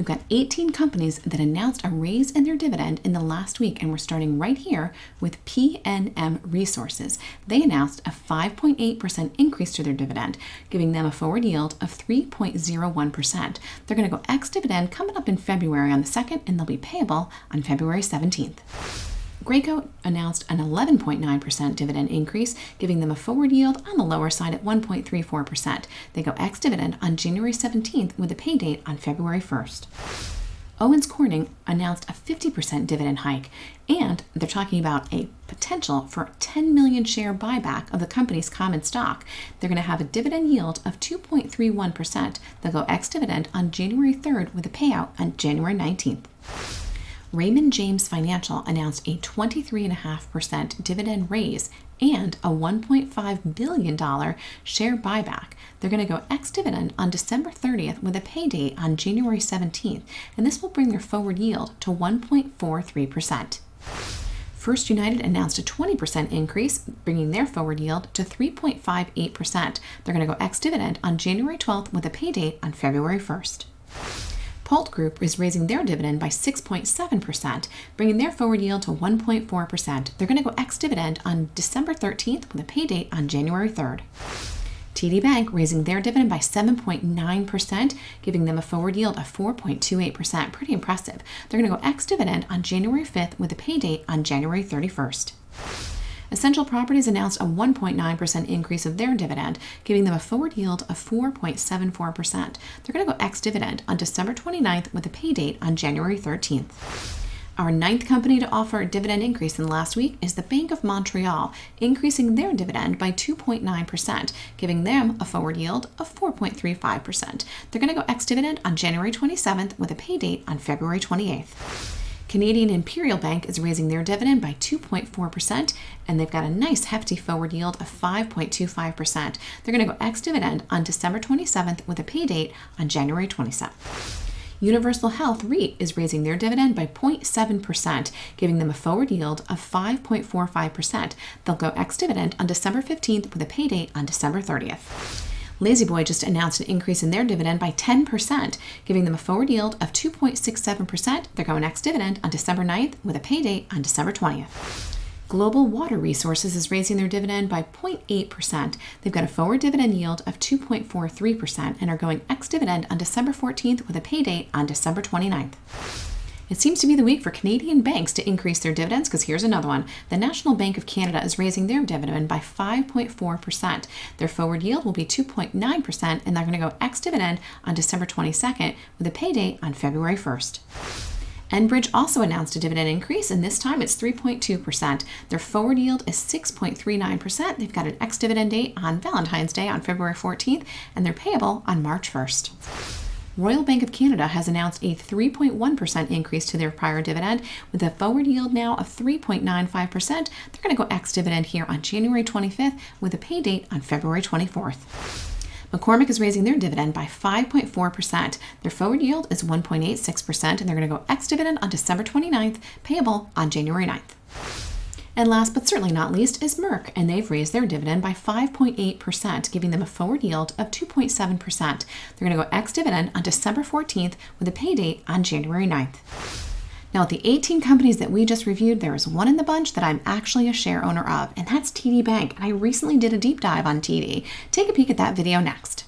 We've got 18 companies that announced a raise in their dividend in the last week, and we're starting right here with PNM Resources. They announced a 5.8% increase to their dividend, giving them a forward yield of 3.01%. They're going to go ex-dividend coming up in February on the 2nd, and they'll be payable on February 17th. Graco announced an 11.9% dividend increase, giving them a forward yield on the lower side at 1.34%. They go ex-dividend on January 17th with a pay date on February 1st. Owens Corning announced a 50% dividend hike, and they're talking about a potential for a 10 million share buyback of the company's common stock. They're going to have a dividend yield of 2.31%. They'll go ex-dividend on January 3rd with a payout on January 19th. Raymond James Financial announced a 23.5% dividend raise and a $1.5 billion share buyback. They're going to go ex-dividend on December 30th with a pay date on January 17th, and this will bring their forward yield to 1.43%. First United announced a 20% increase, bringing their forward yield to 3.58%. They're going to go ex-dividend on January 12th with a pay date on February 1st. Pult Group is raising their dividend by 6.7%, bringing their forward yield to 1.4%. They're going to go ex-dividend on December 13th with a pay date on January 3rd. TD Bank raising their dividend by 7.9%, giving them a forward yield of 4.28%. Pretty impressive. They're going to go ex-dividend on January 5th with a pay date on January 31st. Essential Properties announced a 1.9% increase of their dividend, giving them a forward yield of 4.74%. They're going to go ex-dividend on December 29th with a pay date on January 13th. Our ninth company to offer a dividend increase in the last week is the Bank of Montreal, increasing their dividend by 2.9%, giving them a forward yield of 4.35%. They're going to go ex-dividend on January 27th with a pay date on February 28th. Canadian Imperial Bank is raising their dividend by 2.4%, and they've got a nice hefty forward yield of 5.25%. They're going to go ex-dividend on December 27th with a pay date on January 27th. Universal Health REIT is raising their dividend by 0.7%, giving them a forward yield of 5.45%. They'll go ex-dividend on December 15th with a pay date on December 30th. La-Z-Boy just announced an increase in their dividend by 10%, giving them a forward yield of 2.67%. They're going ex-dividend on December 9th with a pay date on December 20th. Global Water Resources is raising their dividend by 0.8%. They've got a forward dividend yield of 2.43% and are going ex-dividend on December 14th with a pay date on December 29th. It seems to be the week for Canadian banks to increase their dividends, because here's another one. The National Bank of Canada is raising their dividend by 5.4%. Their forward yield will be 2.9%, and they're going to go ex-dividend on December 22nd with a pay date on February 1st. Enbridge also announced a dividend increase, and this time it's 3.2%. Their forward yield is 6.39%. They've got an ex-dividend date on Valentine's Day on February 14th, and they're payable on March 1st. Royal Bank of Canada has announced a 3.1% increase to their prior dividend, with a forward yield now of 3.95%. They're going to go ex-dividend here on January 25th with a pay date on February 24th. McCormick is raising their dividend by 5.4%. Their forward yield is 1.86%, and they're going to go ex-dividend on December 29th, payable on January 9th. And last but certainly not least is Merck, and they've raised their dividend by 5.8%, giving them a forward yield of 2.7%. They're going to go ex-dividend on December 14th with a pay date on January 9th. Now, of the 18 companies that we just reviewed, there is one in the bunch that I'm actually a share owner of, and that's TD Bank. And I recently did a deep dive on TD. Take a peek at that video next.